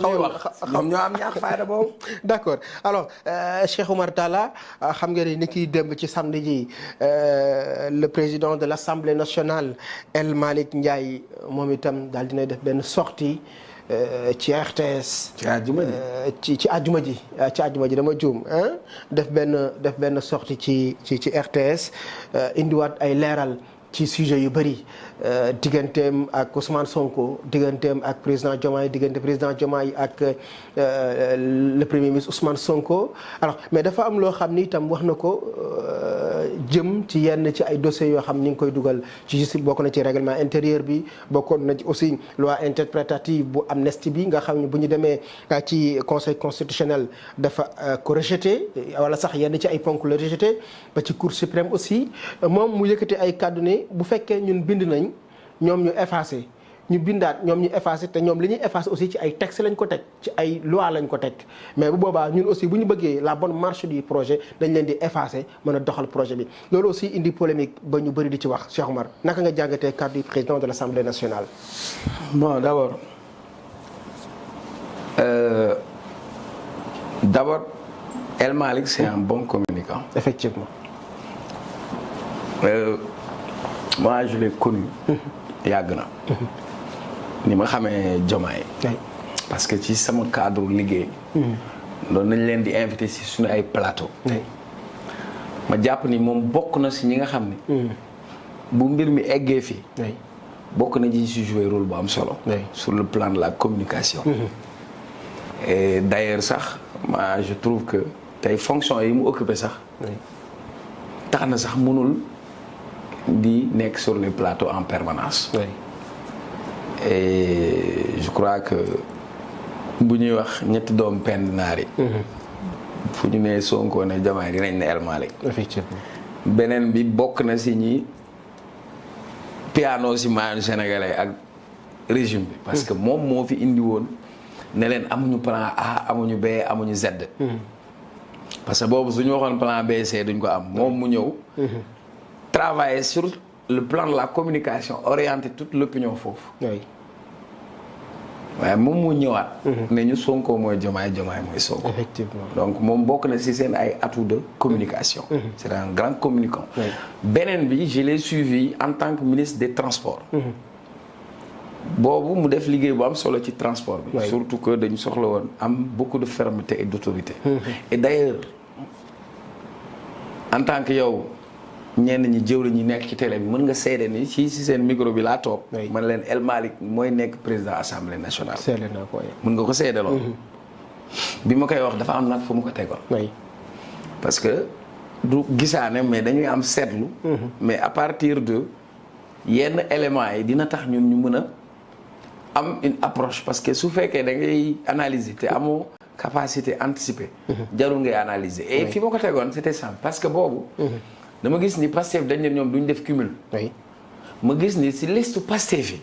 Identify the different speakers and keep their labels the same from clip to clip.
Speaker 1: ñoom ñoo am ñaax fayda boobu.
Speaker 2: d'accord alors Cheikh Oumar Talla xam nga ni kiy démb ci samedi ji le président de l'Assemblée nationale El Malick Ndiaye moom itam daal dina def benn sortie ci RTS.
Speaker 1: ci àjjuma ji
Speaker 2: ci àjjuma ji dama juum def benn sortie ci RTS indiwaat ay leeral ci sujet yu bëri digganteem ak Ousmane Sonko digganteem ak président Diomaye diggante président Diomaye ak le premier ministre Ousmane Sonko alors mais dafa am loo xam ni itam wax na ko jëm ci yenn ci ay dossiers yoo xam ni ngi koy dugal ci justice bokk na ci règlement intérieur bi bokkoon na ci aussi loi interprétative bu amnistie bi nga xam ne bu ñu demee ci conseil constitutionnel dafa ko rejeté wala sax yenn ci ay ponk la rejeté ba ci cour suprême aussi moom mu yëkkati ay kàddu ne bu fekkee ñun bind nañ ñoom ñu effacé ñu bindaat ñoom ñu effacé te ñoom li ñuy effacé aussi ci ay texte lañ ko teg ci ay loi lañ ko teg mais bu boobaa ñun aussi bu ñu bëggee la bonne marche du projet dañ leen di effacé mën a doxal projet bi loolu aussi indi polémique ba ñu bëri di ci wax Cheikh Oumar naka nga jàngatee kàddu du président de l'Assemblée nationale.
Speaker 1: bon d'abord El Malick c'est un bon communicant.
Speaker 2: Effectivement.
Speaker 1: Moi je l'ai connu. yàgg na. ni ma xamee Diomaye. parce que ci sama cadre liggéey. doon nañ leen di invité si suñu ay plateau. ma jàpp ni moom bokk na si ñi nga xam ni. bu mbir mi eggee fii. bokk na ji si jouer rôle bu am solo. sur le plan de la communication. et d'ailleurs sax moi je trouve que tey fonction yi mu occupé sax. tax na sax mënul di nekk sur les plateaux en permanence. et je crois que bu ñuy wax ñetti doom pend naari. fu ñu nee Sonko ne Diomaye dinañ ne El Malick.
Speaker 2: Effectivement.
Speaker 1: beneen bi bokk na si ñi piano si maanu sénégalais ak régime bi. parce que moom moo fi indi woon ne leen amuñu plan A amuñu B amuñu Z. parce que boobu su ñu waxoon plan B C duñ ko am moom mu ñëw. travailler sur le plan de la communication orienter toute l'opinion foofu. waaye moom mu ñëwaat. ne ñu Sonko mooy Diomaye Diomaye mooy Sonko.
Speaker 2: Effectivement.
Speaker 1: donc moom bokk na ci seen ay atouts de communication. c'est un grand communicant. beneen bi je l'ai suivi en tant que ministre des transports. boobu mu def liggéey bu am solo ci transport bi. surtout que dañu soxla woon am beaucoup de fermeté et d'autorité. et d'ailleurs en tant que yow. ñenn ñi jëwriñ ñi nekk ci télé bi mën nga seede ni ci seen micro bi laa toog. man leen El Malick mooy nekk président assemblée nationale.
Speaker 2: seede naa ko
Speaker 1: mën nga ko seede loolu. bi ma koy wax dafa am nag fu mu ko tegoon. parce que du gisaane mais dañuy am seetlu. mais à partir de yenn éléments yi dina tax ñun ñu mën a am une approche parce que su fekkee da ngay analyser te amoo capacité anticiper. jarul ngay analyser. et fi ma ko tegoon c'était simple parce que boobu. dama gis ni Pastef dañ ne ñoom duñ def cumul. ma gis ni si liste Pastef yi.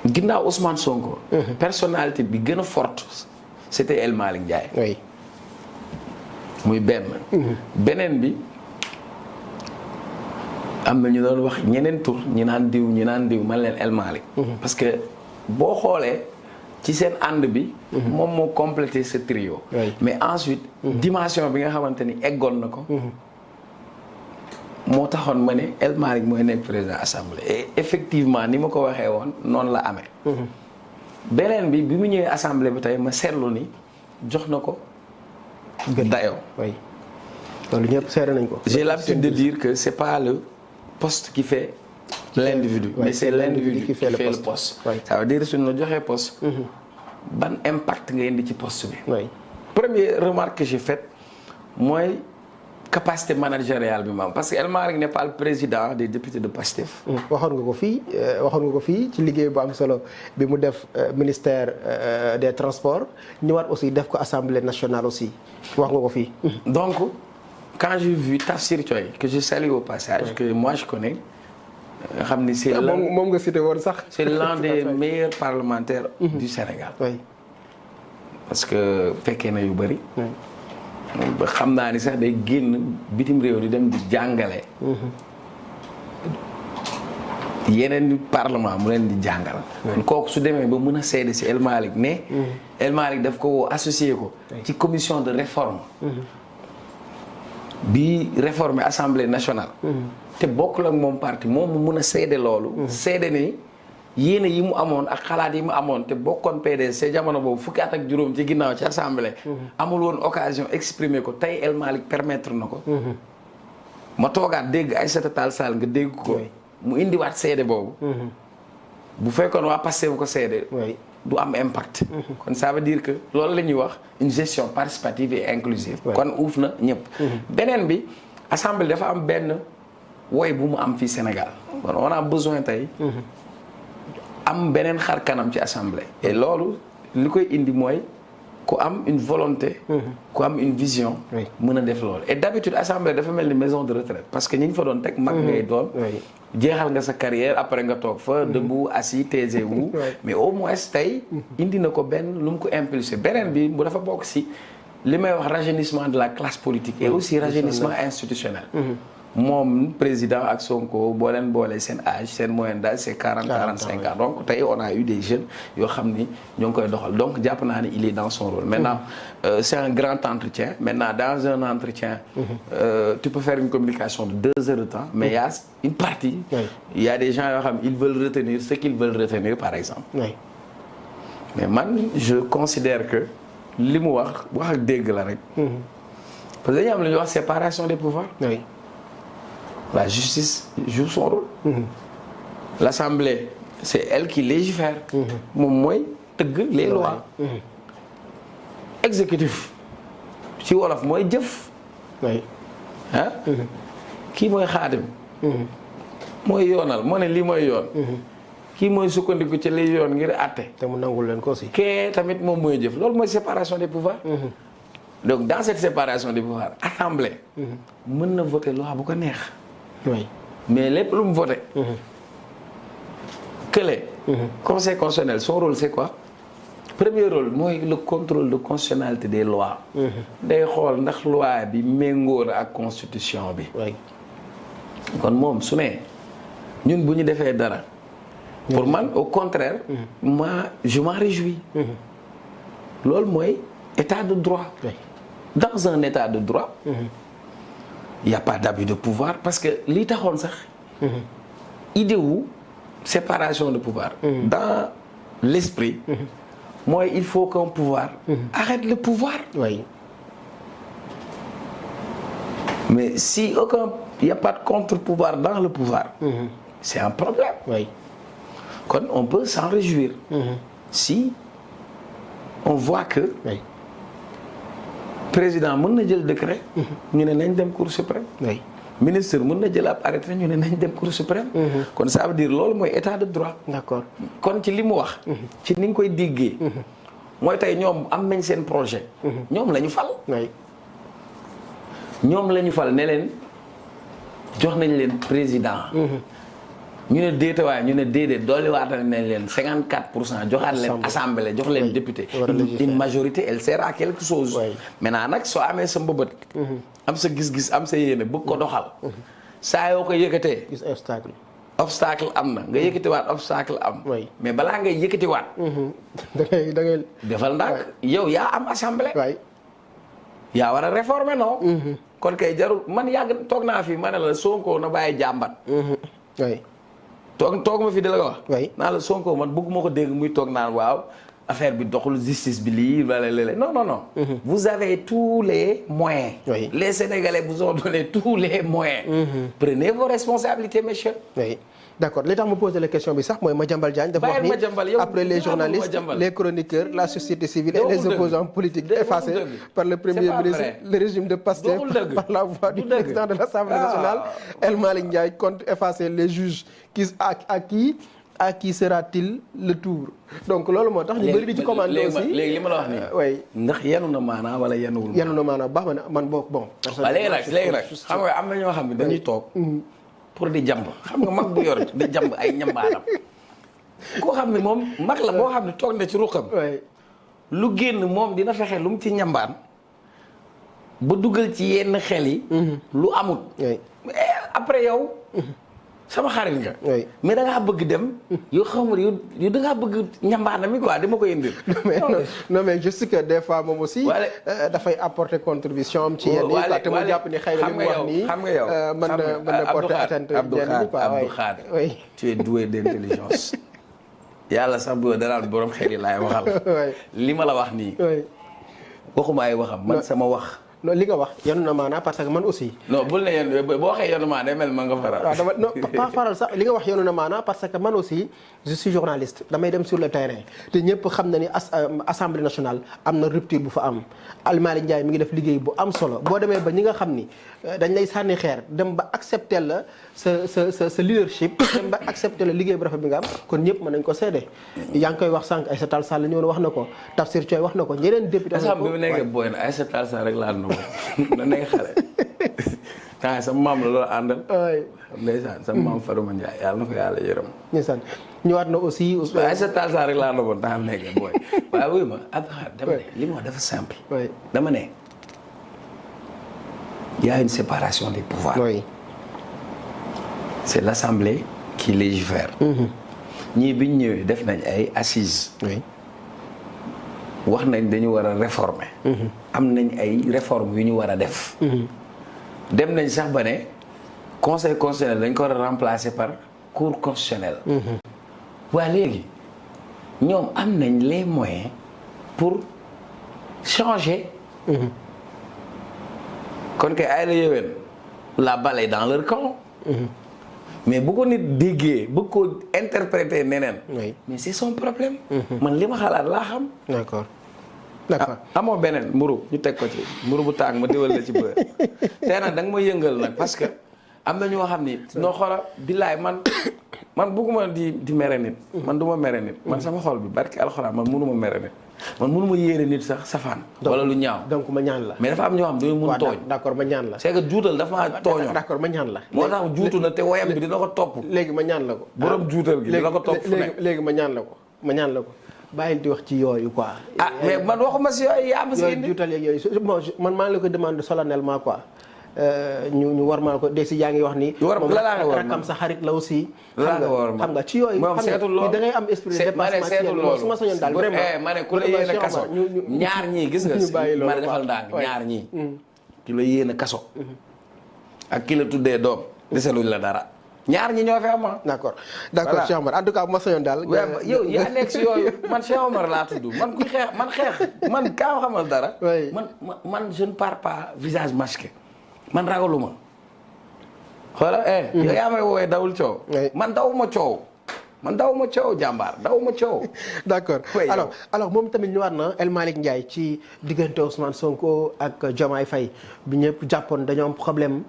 Speaker 1: ginnaaw Ousmane Sonko. personnalité bi gën a forte c'était El Malick Ndiaye. muy benn. beneen bi am na ñu doon wax ñeneen tur ñi naan diw man leen El Malick. parce que boo xoolee ci seen ànd bi. moom moo complété ce trio. mais ensuite. dimension bi nga xamante ni eggoon na ko. moo taxoon ma ne El Malick mooy nekk président assemblée et effectivement ni ma ko waxee woon noonu la amee. beneen bi mu ñëwee assemblée bi tey ma seetlu ni jox na ko. dayoo.
Speaker 2: loolu ñëpp seetlu nañ ko.
Speaker 1: j'ai l'habitude de dire que c'est pas le poste qui fait l'individu. mais c'est l'individu qui fait le poste. ça veut dire suñu la joxee poste. ban impact nga indi ci poste bi. première remarque que j'ai faite mooy capacité managériale bi maam parce que El Malick n'est pas le président des députés de Pastef.
Speaker 2: waxoon nga ko fii ci liggéey bu am solo bi mu def ministère des transports ñëwaat aussi def ko assemblée nationale aussi wax nga ko fii.
Speaker 1: donc quand j'ai vu Tafsir Thioye que je salue au passage. que moi je connais. nga xam ni c'est
Speaker 2: moom nga cité woon sax.
Speaker 1: c'est l'un des meilleurs parlementaires du Sénégal. parce que fekkee na yu bëri. ba xam naa ni sax day génn bitim réew di dem di jàngale. yeneen parlement mu leen di jàngal. kon kooku su demee ba mën a seede si El Malick ne. El Malick daf ko woo associé ko. ci commission de réforme. bi réformer assemblée nationale. te bokkul ak moom parti moom mu mën a seede loolu. seede ni yéene yi mu amoon ak xalaat yi mu amoon te bokkoon PDS ca jamono boobu fukki at ak juróom ci ginnaaw ci assemblée. amul woon occasion exprimer ko tey El Malick permettre na ko. ma toogaat dégg Aïssata Tall Sall nga dégg ko. mu indiwaat seede boobu. bu fekkoon waa Pastef ko seede. du am impact. kon ça veut dire que loolu la ñuy wax une gestion participative et inclusive. kon uuf na ñëpp. beneen bi assemblée dafa am benn woy bu mu am fii Sénégal. kon on a besoin tey. am beneen xar kanam ci assemblée. et loolu li koy indi mooy ku am une volonté. ku am une vision. mën a def loolu et d'habitude assemblée dafa mel ni maison de retraite parce que ñi ñu fa doon teg mag ngay doon. jeexal nga sa carrière après nga toog fa debout assis taisez-vous mais au moins tey indi na ko benn lu mu ko impulsé beneen bi bu dafa bokk si li may wax rajeunissement de la classe politique et aussi rajeunissement institutionnel. moom président ak Sonko boo leen boolee seen âge seen moyenne d'âge c'est 40-45 ans donc tey on a eu des jeunes yoo xam ni ñoo ngi koy doxal donc jàpp naa ni il est dans son rôle maintenant c'est un grand entretien maintenant dans un entretien tu peux faire une communication de 2 heures de temps mais il y a une partie il y a des gens yoo xam ils veulent retenir ce qu'ils veulent retenir par exemple mais man je considère que li mu wax ak dégg la rek parce que dañu am lu ñuy wax séparation des pouvoirs. La justice joue son rôle. L'Assemblée, c'est elle qui légifère. moom mooy tëgg les lois. Exécutif ci wolof mooy jëf. ah. kii mooy xaadim. mooy yoonal moo ne lii mooy yoon. kii mooy sukkandiku ci liy yoon ngir àtte.
Speaker 2: te mu nangul leen ko aussi.
Speaker 1: kee tamit moom mooy jëf loolu mooy séparation des pouvoirs. donc dans cette séparation des pouvoirs assemblée. mën na voter loi bu ko neex.
Speaker 2: oui
Speaker 1: mais lépp lu mu voté. kële. conseil constitutionnel son rôle c'est quoi. premier rôle mooy le contrôle de constitutionnalité des lois. day xool ndax loi bi méngóo na ak constitution bi. kon moom su ne ñun bu ñu defee dara. pour man au contraire. je m'en réjouis. loolu mooy état de droit. dans un état de droit. il n'y a pas d'abus de pouvoir parce que li taxoon sax. idée wu séparation de pouvoir. dans l'esprit. mooy il faut qu'un pouvoir. arrête le pouvoir.
Speaker 2: oui.
Speaker 1: mais si il n'y a pas de contre-pouvoir dans le pouvoir. c'est un problème.
Speaker 2: oui.
Speaker 1: kon on peut s'en réjouir. si on voit que.
Speaker 2: oui.
Speaker 1: président mën na jël décret. ñu ne nañ dem cour suprême.
Speaker 2: oui.
Speaker 1: ministre mën na jël ab arrêté ñu ne nañ dem cour suprême. kon ça veut dire loolu mooy état de droit.
Speaker 2: d'accord
Speaker 1: kon ci li mu wax. ci ni nga koy déggee. mooy tey ñoom am nañ seen projet. ñoom la ñu fal.
Speaker 2: oui.
Speaker 1: ñoom la ñu fal ne leen jox nañ leen président. ñu ne déeta waaye ñu ne déedéet dolliwaat nañ leen 54% joxaat leen assemblée jox leen député. une majorité elle sert à quelque chose. maintenant nag soo amee sa mbëbët. am sa gis-gis am sa yéene bëgg ko doxal. saa yoo ko yëkkatee.
Speaker 2: gis obstacle.
Speaker 1: obstacle am na nga yëkkatiwaat obstacle am. mais balaa ngay yëkkatiwaat.
Speaker 2: da ngay
Speaker 1: defal ndànk yow yaa am assemblée. yaa war a réformer non. kon kay jarul man yàgg toog naa fi ma ne la Sonko na bàyyi jàmbat. toog ma fi di la ko wax. naa la Sonko man bëgguma ko dégg muy toog naan waaw affaire bi doxul justice bi lii wala léeg-léeg non non non. vous avez tous les moyens. les Sénégalais vous ont donné tous les moyens. prenez vos responsabilités messieurs.
Speaker 2: d'accord li tax ma posé la question bi sax mooy Madiambal Diagne dafa wax ni après les journalistes les chroniqueurs la société civile et les opposants politiques effacés par le premier ministre le régime de Pastef par la voix du président de l'Assemblée nationale El Malick Ndiaye compte effacer les juges à qui sera-t-il le tour donc loolu moo tax ñu bëri di ci commenter aussi
Speaker 1: léegi li ma la wax nii ndax yenu na maanaa wala yenuwul
Speaker 2: yenu na maanaa baax ma man boo bon
Speaker 1: léegi nag xam nga am na ñoo xam ne dañuy toog pour di jàmb xam nga mag bu yor di jàmb ay ñambaanam koo xam ne moom mag la boo xam ne toog na ci ruqam lu génn moom dina fexe lu mu ci ñambaan ba dugal ci yenn xel yi lu amut après yow sama xarit nga.
Speaker 2: oui
Speaker 1: mais da ngaa bëgg dem. yoo xam ne yow da ngaa bëgg ñambaana mi quoi dama koy indil.
Speaker 2: non mais juste que des fois moom aussi. dafay apporter contribution am ci yenn yi quoi te mu jàpp ni xëy na li mu wax nii.
Speaker 1: xam nga yow
Speaker 2: mën na porter atteinte yenn yi quoi
Speaker 1: Abdou Khadre oui tu es doué d'intelligence. yàlla sax bu dara borom xel yi laay waxal. li ma la wax nii. waxuma ay waxam man sama wax.
Speaker 2: non li nga wax yanu na maanaa parce que man aussi.
Speaker 1: non bul ne yéen boo waxee yanu maanaa day mel ma nga faral.
Speaker 2: waaw dama non pas faral sax li nga wax yanu na maanaa parce que man aussi je suis journaliste damay dem sur le terrain te ñëpp xam na ni assemblée nationale am na rupture bu fa am. El Malick Ndiaye mi ngi def liggéey bu am solo boo demee ba ñi nga xam ni dañ lay sànni xeer dem ba accepter la sa leadership dem ba accepter la liggéey bu rafet bi nga am kon ñëpp mën nañ ko seede. yaa ngi koy wax sànq Aïssata Tall Sall ñëw na wax na ko Tafsir Thioye wax na ko ñeneen député. wax na ko
Speaker 1: bi mu nekkee booy na Aïssata Tall Sall rek laa na nekk xale temps sama maam la loolu àndal. ndeysaan sama maam Farouma Ndiaye yàlla na ko yàlla yërëm.
Speaker 2: ndeysaan ñëwaat na aussi.
Speaker 1: Aïssata Tall Sall rek laa doon temps nekkee booy waaye wuyu ma Abdou Khadre dama ne li ma wax dafa simple. dama ne y a une séparation des pouvoirs.
Speaker 2: oui.
Speaker 1: c'est l'Assemblée qui légifère. ñii bi ñu ñëwee def nañ ay assises.
Speaker 2: oui.
Speaker 1: wax nañ dañu war a réformer. am nañ ay réformes yu ñu war a def. dem nañ sax ba ne conseil constitutionnel dañ ko war a remplacer par cour constitutionnelle. waa léegi ñoom am nañ les moyens pour changer. kon kay ay la yéwén la balle est dans leur camp. mais bu ko nit déggee bëgg ko interpréter neneen. mais c'est son problème. man li ma xalaat laa xam.
Speaker 2: d'accord.
Speaker 1: amoo beneen mburu ñu teg ko ci mburu bu tàng ma diwal la ci bër tey nag da nga ma yëngal nag parce que am na ñoo xam ni noo xoola billaay man bugguma di mere nit man du ma mere nit man sama xol bi barki alxuraan man mënu ma mere nit man mënu ma yéene nit sax safaan wala lu ñaaw
Speaker 2: donc ma ñaan la
Speaker 1: mais dafa am ñoo xam dañu mun tooñ
Speaker 2: d'accord ma ñaan la
Speaker 1: c'est que juutal dafa maa tooñoo
Speaker 2: d'accord ma ñaan la
Speaker 1: moo tax juutu na te woyam bi dina ko topp
Speaker 2: léegi ma ñaan la ko
Speaker 1: borom juutal gi dina ko topp fu nekk
Speaker 2: léegi ma ñaan la ko bàyyil di wax ci yooyu quoi.
Speaker 1: mais man waxuma si yooyu yaa ma si indi.
Speaker 2: yooyu juutal yeeg yooyu bon man maa ngi la ko demande solennellement quoi ñu war maa ko de si yaa ngi wax ni.
Speaker 1: moom
Speaker 2: rakam sa xarit la aussi.
Speaker 1: xam
Speaker 2: nga ci yooyu.
Speaker 1: moom seetul loolu
Speaker 2: da ngay am esprit de dépassement su ma sañoon daal vraiment.
Speaker 1: ma ne ku la yéene kaso ñaar ñii gis nga si ma ne defal ndànk ñaar ñii. ki la yéene kaso. ak ki la tuddee doom deseluñ la dara. ñaar ñi ñoo fi am
Speaker 2: d'accord Cheikh Omar en tout cas bu ma sañoon daal.
Speaker 1: yow yaa nekk si yooyu man Cheikh Omar laa tudd man kuy xeex man kaa xamal dara. man je ne pars pas visage masqué man ragaluma. xoola yow yaa may woowee dawul coow. man dawuma coow. man dawuma coow jàmbaar dawuma coow.
Speaker 2: d'accord alors moom tamit ñëwaat na El Malick Ndiaye ci diggante Ousmane Sonko ak Diomaye Faye bi ñëpp jàppoon dañoo am problème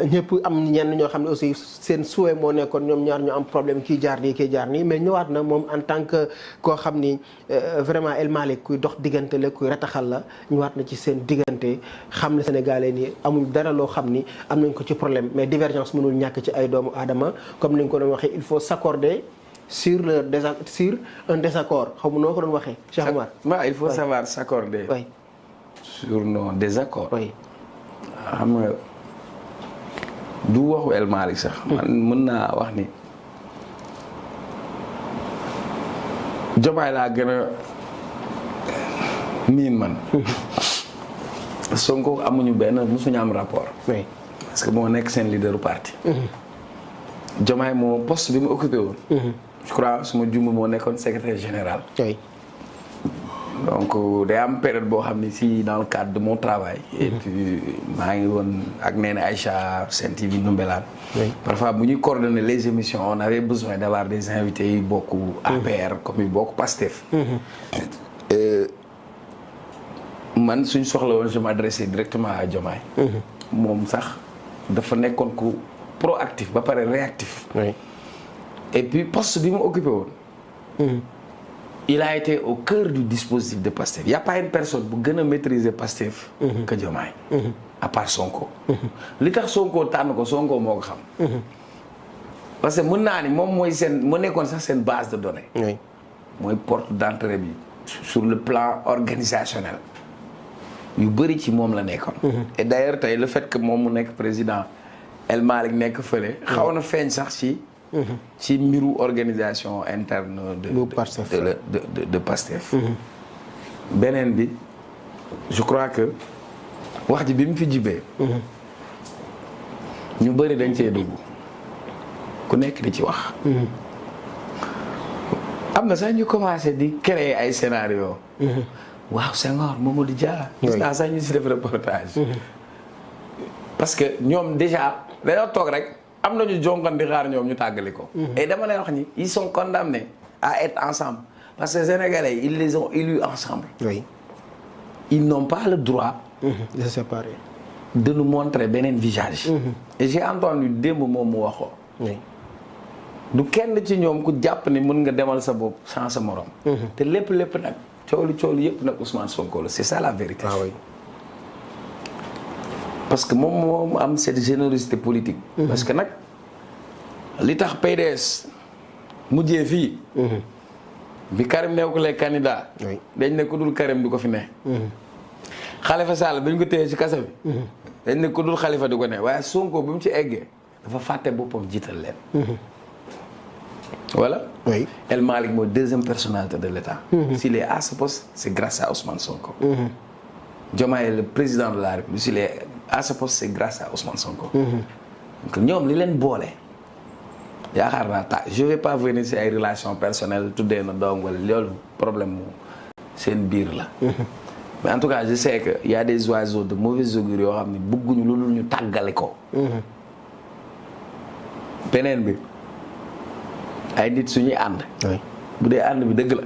Speaker 2: ñëpp am ñenn ñoo xam ne aussi seen souhait moo nekkoon ñoom ñaar ñu am problème kii jaar nii mais ñëwaat na moom en tant que koo xam ni vraiment El Malick kuy dox diggante la kuy rataxal la ñëwaat na ci seen diggante xam ne Sénégalais ni amul dara loo xam ni am nañ ko ci problème mais divergence mënul ñàkk ci ay doomu aadama comme ni nga ko doon waxee il faut s'accorder sur un désaccord xaw ma noo ko doon waxee. Cheikh Omar
Speaker 1: il faut savoir s'accorder.
Speaker 2: oui
Speaker 1: sur nos désaccords.
Speaker 2: oui
Speaker 1: xam nga du waxu El Malick sax. man mën naa wax ni Diomaye laa gën a miin man. Sonko amuñu musuñu am rapport.
Speaker 2: oui
Speaker 1: parce que moo nekk seen leader parti. Diomaye moo poste bi mu occupé woon. je crois suma jumb moo nekkoon secrétaire général.
Speaker 2: oui.
Speaker 1: donc day am période boo xam ne si dans le cadre de mon travail. et puis maa ngi woon ak Néné Aïcha Sen TV Ndoumbelane.
Speaker 2: oui
Speaker 1: parfois bu ñuy coordonner les émissions on avait besoin d'avoir des invités yu bokk APR comme yu bokk Pastef. man suñ soxla woon je m'adressais directement à Diomaye. moom sax dafa nekkoon ku proactif ba pare réactif.
Speaker 2: oui.
Speaker 1: et puis poste bi mu occupé woon. il a été au cœur du dispositif de Pastef y a pas une personne bu gën a maîtriser Pastef. que Diomaye. à part Sonko. li tax Sonko tànn ko Sonko moo ko xam. parce que mën naa ni moom mooy mu nekkoon sax seen base de données.
Speaker 2: oui.
Speaker 1: mooy porte d'entrée bi sur le plan organisationnel. yu bëri ci moom la nekkoon. et d'ailleurs tey le fait que moom mu nekk président El Malick nekk fële. xaw na feeñ sax ci mbiru organisation interne de Pastef. beneen bi je crois que wax ji bi mu fi jibee ñu bëri dañ cee dugg ku nekk di ci wax. am na sax ñu commencé di créer ay scénario waaw Senghor Mamadou Dia. gis naa sax ñu si def reportage. parce que ñoom déjà dañoo toog rek am nañu jonkan di xaar ñoom ñu tàggali ko. et dama lay wax ni ils sont condamnés à être ensemble parce que Sénégalais ils les ont élus ensemble.
Speaker 2: oui.
Speaker 1: ils n'ont pas le droit.
Speaker 2: de se séparer.
Speaker 1: de nous montrer beneen visage. et j'ai entendu démb moom mu wax ko.
Speaker 2: oui.
Speaker 1: du kenn ci ñoom ku jàpp ni mën nga demal sa bopp sans sa morom. te lépp nag coolu yëpp nag Ousmane Sonko la c'est ça la vérité.
Speaker 2: ah oui.
Speaker 1: parce que moom am cette générosité politique. parce que nag li tax PDS mujjee fii. bi Karim nekkulee candidat. dañ ne ku dul Karim du ko fi ne. Khalifa Sall bi ñu ko téye ci kaso bi. dañ ne ku dul Khalifa du ko ne waaye Sonko bi mu ci eggee dafa fàtte boppam jiital leen. Voilà.
Speaker 2: Oui.
Speaker 1: El Malick mooy deuxième personnalité de l'État. S'il est à ce poste, c'est grâce à Ousmane Sonko. Diomaye est le président de la République. S'il est à ce poste, c'est grâce à Ousmane Sonko. donc ñoom li leen boole yaakaar naa je vais pas venir ci ay relations personnelles tuddee na doom wala loolu problème mu seen biir la. mais en tout cas je sais que y a des oiseaux de mauvais augure yoo xam ne bëgguñu lu ñu tàggale ko. beneen bi. ay nit suñuy ànd. bu dee ànd bi dëgg la.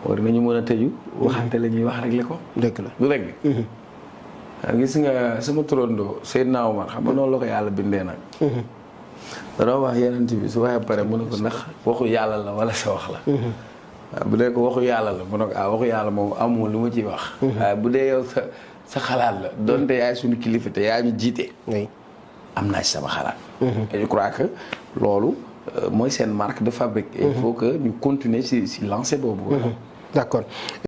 Speaker 1: war nañu mën a tëju. waxante la ñuy wax rek ko.
Speaker 2: dëgg la
Speaker 1: du dëgg. gis nga sama turandoo Seydina Omar xam nga noonu la ko yàlla bindee nag. danoo wax yeneen bi su waxee pare mu ne ko ndax waxu yàlla la wala sa wax la. waaw bu dee ko waxu yàlla la mu ne ko waxu yàlla moom amul lu ma ciy wax. waaye bu dee yow sa xalaat la donte yaay suñu kilifa te yaa ñu jiite. am naa ci sama xalaat. et je crois que loolu. mooy seen marque de fabrique. il faut que ñu continuer ci lancer boobu.
Speaker 2: d'accord.